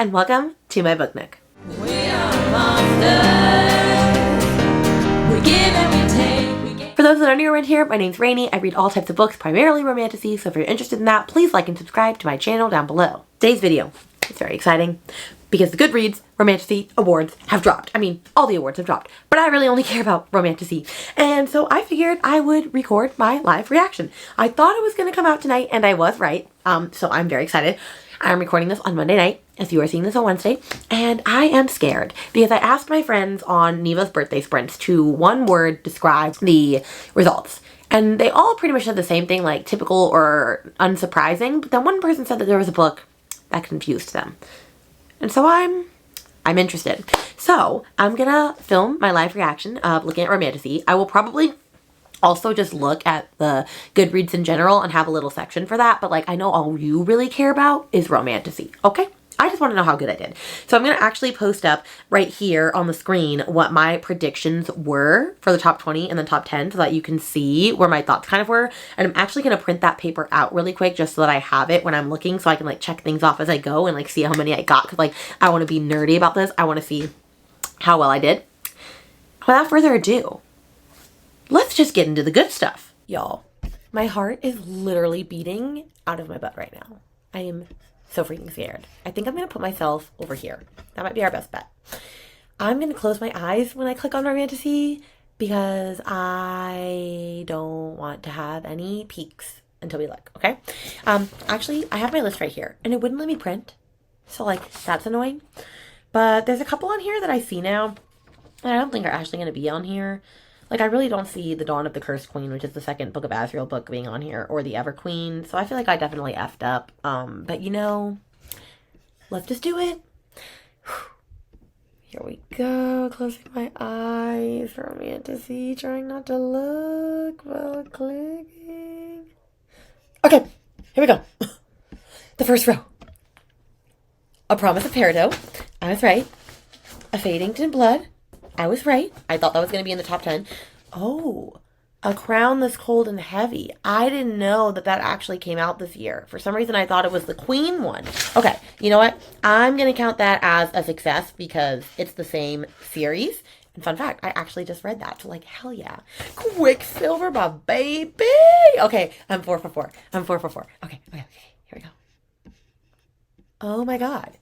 and welcome to my book nook. For those that are new around here, my name's Rainy. I read all types of books, primarily romantasy, so if you're interested in that, please like and subscribe to my channel down below. Today's video is very exciting because the Goodreads Romantasy Awards have dropped. I mean, all the awards have dropped, but I really only care about romantasy. And so I figured I would record my live reaction. I thought it was going to come out tonight, and I was right. So I'm very excited. I'm recording this on Monday night, as you are seeing this on Wednesday, and I am scared because I asked my friends on Neva's birthday sprints to one word describe the results. And they all pretty much said the same thing, like typical or unsurprising, but then one person said that there was a book that confused them. And so I'm interested. So I'm gonna film my live reaction of looking at romantasy. I will probably also just look at the Goodreads in general and have a little section for that. But like, I know all you really care about is romantasy, okay? I just want to know how good I did. So I'm going to actually post up right here on the screen what my predictions were for the top 20 and the top 10 so that you can see where my thoughts kind of were. And I'm actually going to print that paper out really quick just so that I have it when I'm looking so I can like check things off as I go and like see how many I got. Cause like, I want to be nerdy about this. I want to see how well I did. Without further ado, let's just get into the good stuff. Y'all, my heart is literally beating out of my butt right now. I am so freaking scared. I think I'm going to put myself over here. That might be our best bet. I'm going to close my eyes when I click on romantasy because I don't want to have any peeks until we look, okay? Actually, I have my list right here, and it wouldn't let me print. So, like, that's annoying. But there's a couple on here that I see now that I don't think are actually going to be on here. Like, I really don't see The Dawn of the Cursed Queen, which is the second Book of Asriel book, being on here, or The Ever Queen. So I feel like I definitely effed up. But you know, let's just do it. Here we go. Closing my eyes. Romantasy. Trying not to look while clicking. Okay, here we go. The first row. A Promise of Peridot. I was right. A Fading to Blood. I was right. I thought that was going to be in the top 10. Oh, A Crown That's Cold and Heavy. I didn't know that that actually came out this year. For some reason, I thought it was the Queen one. Okay, you know what? I'm going to count that as a success because it's the same series. And fun fact, I actually just read that. So like, hell yeah. Quicksilver, my baby. Okay, I'm 4 for 4. I'm 4 for 4. Okay, here we go. Oh my God.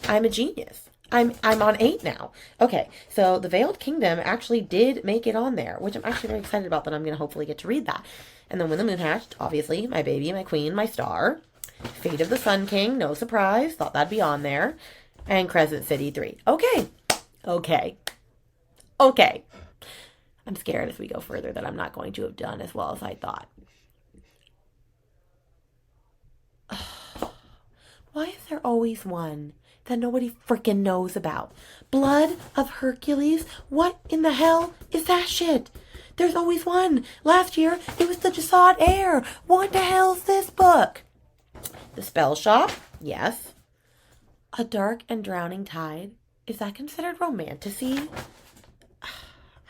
I'm a genius. I'm on 8 now. Okay, so The Veiled Kingdom actually did make it on there, which I'm actually very excited about that I'm going to hopefully get to read that. And then When the Moon Hatched, obviously, my baby, my queen, my star. Fate of the Sun King, no surprise, thought that'd be on there. And Crescent City 3. Okay. I'm scared as we go further that I'm not going to have done as well as I thought. Why is there always one that nobody freaking knows about? Blood of Hercules? What in the hell is that shit? There's always one. Last year, it was The Jasad Heir. What the hell's this book? The Spell Shop? Yes. A Dark and Drowning Tide? Is that considered romantasy?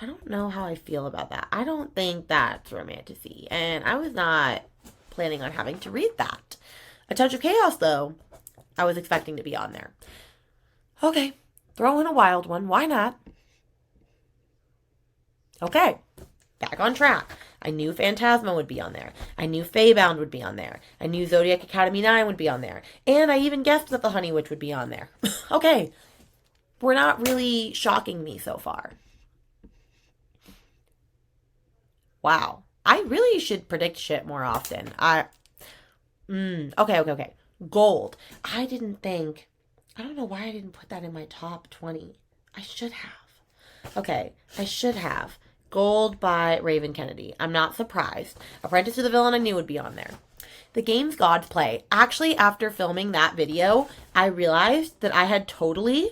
I don't know how I feel about that. I don't think that's romantasy. And I was not planning on having to read that. A Touch of Chaos, though, I was expecting to be on there. Okay, throw in a wild one. Why not? Okay, back on track. I knew Phantasma would be on there. I knew Feybound would be on there. I knew Zodiac Academy 9 would be on there. And I even guessed that The Honey Witch would be on there. Okay, we're not really shocking me so far. Wow, I really should predict shit more often. Okay. Gold. I don't know why I didn't put that in my top 20. I should have. Okay, I should have. Gold by Raven Kennedy. I'm not surprised. Apprentice to the Villain I knew would be on there. The Games Gods Play. Actually, after filming that video, I realized that I had totally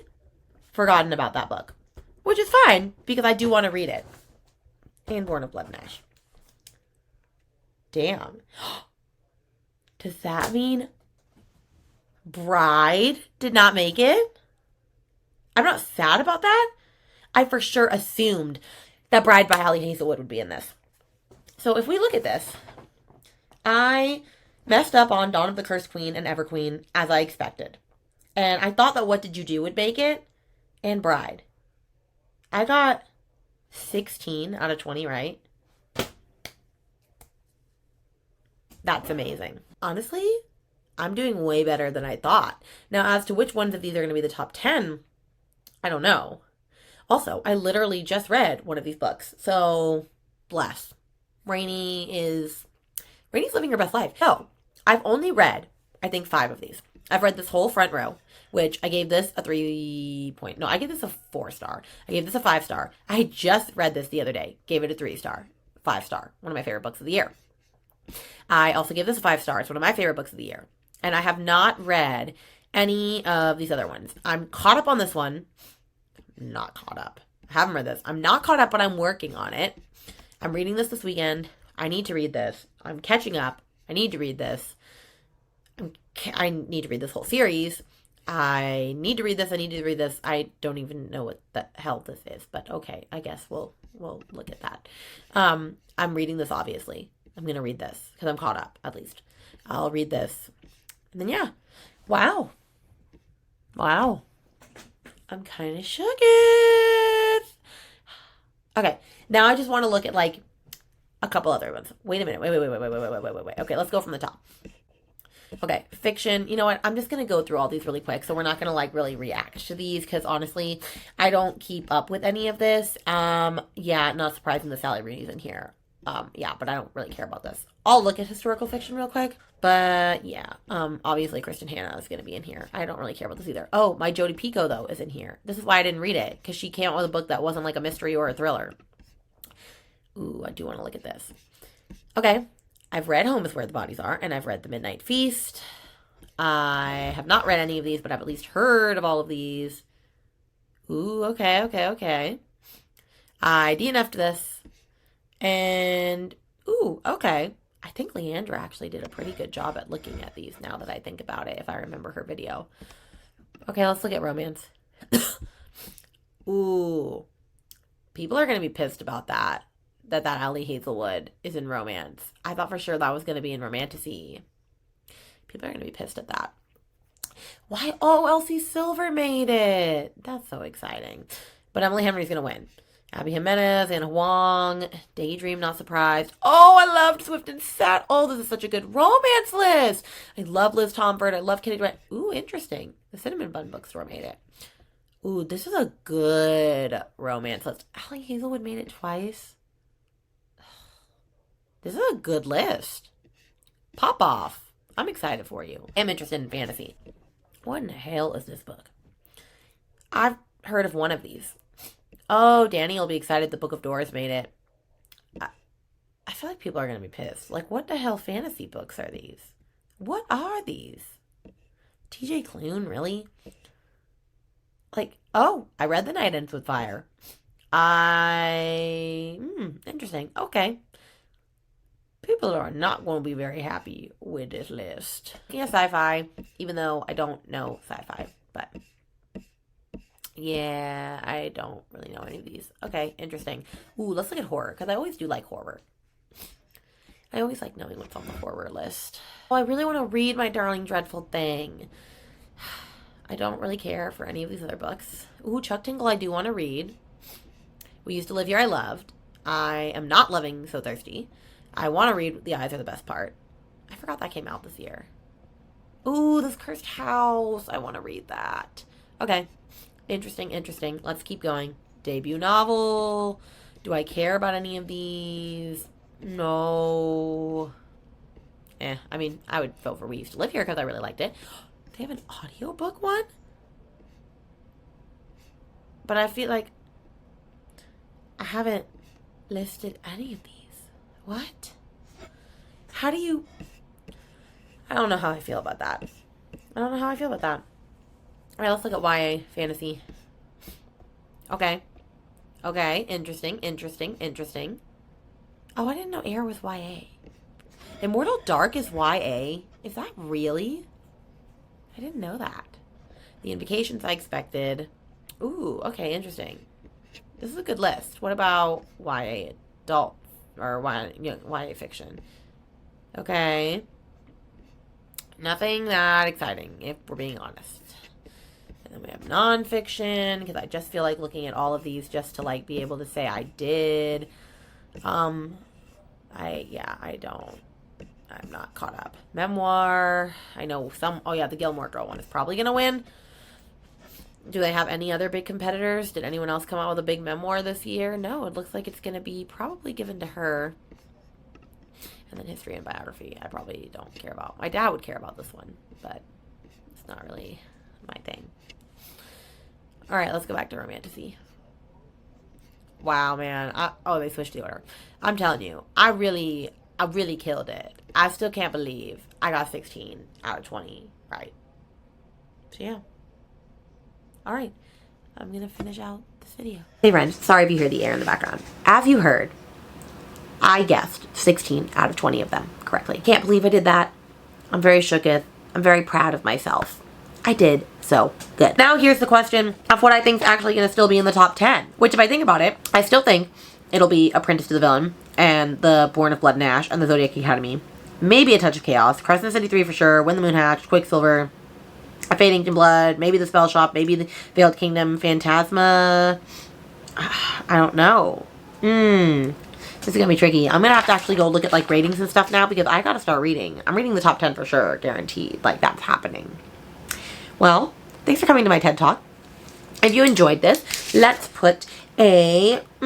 forgotten about that book. Which is fine, because I do want to read it. And Born of Blood and Ash. Damn. Does that mean Bride did not make it? I'm not sad about that. I for sure assumed that Bride by Hallie Hazelwood would be in this. So if we look at this, I messed up on Dawn of the Cursed Queen and Ever Queen as I expected. And I thought that What Did You Do would make it, and Bride. I got 16 out of 20 right. That's amazing. Honestly, I'm doing way better than I thought. Now, as to which ones of these are going to be the top 10, I don't know. Also, I literally just read one of these books. So, bless. Rainey's living her best life. So, I've only read, I think, 5 of these. I've read this whole front row, which I gave this a 3 point. No, I gave this a 4-star. I gave this a 5-star. I just read this the other day. Gave it a 3-star. 5-star. One of my favorite books of the year. I also gave this a 5-star. It's one of my favorite books of the year. And I have not read any of these other ones. I'm caught up on this one. Not caught up. I haven't read this. I'm not caught up, but I'm working on it. I'm reading this weekend. I need to read this. I'm catching up. I need to read this. I need to read this whole series. I need to read this. I need to read this. I don't even know what the hell this is, but okay. I guess we'll look at that. I'm reading this, obviously. I'm going to read this because I'm caught up, at least. I'll read this. And then, yeah. Wow. I'm kind of shook. Okay. Now I just want to look at, like, a couple other ones. Wait a minute. Wait. Okay, let's go from the top. Okay, fiction. You know what? I'm just going to go through all these really quick. So we're not going to, like, really react to these because, honestly, I don't keep up with any of this. Yeah, not surprising that Sally Rooney's in here. Yeah, but I don't really care about this. I'll look at historical fiction real quick. But, yeah, obviously Kristen Hanna is going to be in here. I don't really care about this either. Oh, my Jodi Picoult, though, is in here. This is why I didn't read it, because she came out with a book that wasn't, like, a mystery or a thriller. Ooh, I do want to look at this. Okay. I've read Home is Where the Bodies Are, and I've read The Midnight Feast. I have not read any of these, but I've at least heard of all of these. Ooh, okay. I DNF'd this. And, ooh, okay. I think Leandra actually did a pretty good job at looking at these now that I think about it, if I remember her video. Okay, let's look at romance. Ooh. People are going to be pissed about that Allie Hazelwood is in romance. I thought for sure that was going to be in Romantasy. People are going to be pissed at that. Why? Oh, Elsie Silver made it. That's so exciting. But Emily Henry's going to win. Abby Jimenez, Anna Huang, Daydream, not surprised. Oh, I loved Swift and Set. Oh, this is such a good romance list. I love Liz Tomford. I love Kitty Durant. Ooh, interesting. The Cinnamon Bun Bookstore made it. Ooh, this is a good romance list. Allie Hazelwood made it twice. This is a good list. Pop off. I'm excited for you. I'm interested in fantasy. What in the hell is this book? I've heard of one of these. Oh, Danny will be excited the Book of Doors made it. I feel like people are going to be pissed. Like, what the hell fantasy books are these? What are these? TJ Klune, really? Like, oh, I read The Night Ends with Fire. Interesting. Okay. People are not going to be very happy with this list. Yeah, sci-fi, even though I don't know sci-fi, but yeah, I don't really know any of these. Okay, interesting. Ooh, let's look at horror, because I always do like horror. I always like knowing what's on the horror list. Oh, I really want to read My Darling Dreadful Thing. I don't really care for any of these other books. Ooh, Chuck Tingle I do want to read. We Used to Live Here I loved. I am not loving So Thirsty. I want to read The Eyes Are the Best Part. I forgot that came out this year. Ooh, This Cursed House. I want to read that. Okay. Interesting. Let's keep going. Debut novel. Do I care about any of these? No. I mean, I would vote for We Used to Live Here because I really liked it. They have an audiobook one? But I feel like I haven't listed any of these. What? How do you... I don't know how I feel about that. All right, let's look at YA fantasy. Okay. Interesting. Oh, I didn't know Air was YA. Immortal Dark is YA? Is that really? I didn't know that. The Invocations I expected. Ooh, okay, interesting. This is a good list. What about YA adult? Or YA fiction. Okay. Nothing that exciting, if we're being honest. nonfiction, because I just feel like looking at all of these just to like be able to say I did. I'm not caught up. Memoir. I know some. Oh yeah, the Gilmore Girl one is probably gonna win. Do they have any other big competitors? Did anyone else come out with a big memoir this year? No, it looks like it's gonna be probably given to her. And then history and biography, I probably don't care about. My dad would care about this one, but it's not really my thing. All right, let's go back to Romantasy. Wow, man. Oh, they switched the order. I'm telling you, I really killed it. I still can't believe I got 16 out of 20 right. So, yeah. All right. I'm going to finish out this video. Hey, friends. Sorry if you hear the air in the background. As you heard, I guessed 16 out of 20 of them correctly. Can't believe I did that. I'm very shooketh. I'm very proud of myself. I did so good. Now here's the question of what I think is actually going to still be in the top 10. Which, if I think about it, I still think it'll be Apprentice to the Villain and The Born of Blood and Ash and The Zodiac Academy. Maybe A Touch of Chaos. Crescent City 3 for sure. When the Moon Hatched. Quicksilver. A Fate Inked in Blood. Maybe The Spell Shop. Maybe The Veiled Kingdom. Phantasma. I don't know. This is going to be tricky. I'm going to have to actually go look at like ratings and stuff now because I got to start reading. I'm reading the top 10 for sure. Guaranteed. Like that's happening. Well, thanks for coming to my TED Talk. If you enjoyed this, let's put a plant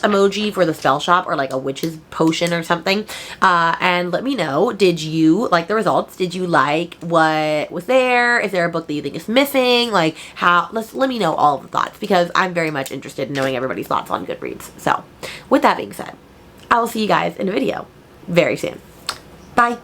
emoji for the spell shop or like a witch's potion or something. And let me know, did you like the results? Did you like what was there? Is there a book that you think is missing? Like let me know all of the thoughts because I'm very much interested in knowing everybody's thoughts on Goodreads. So with that being said, I will see you guys in a video very soon. Bye.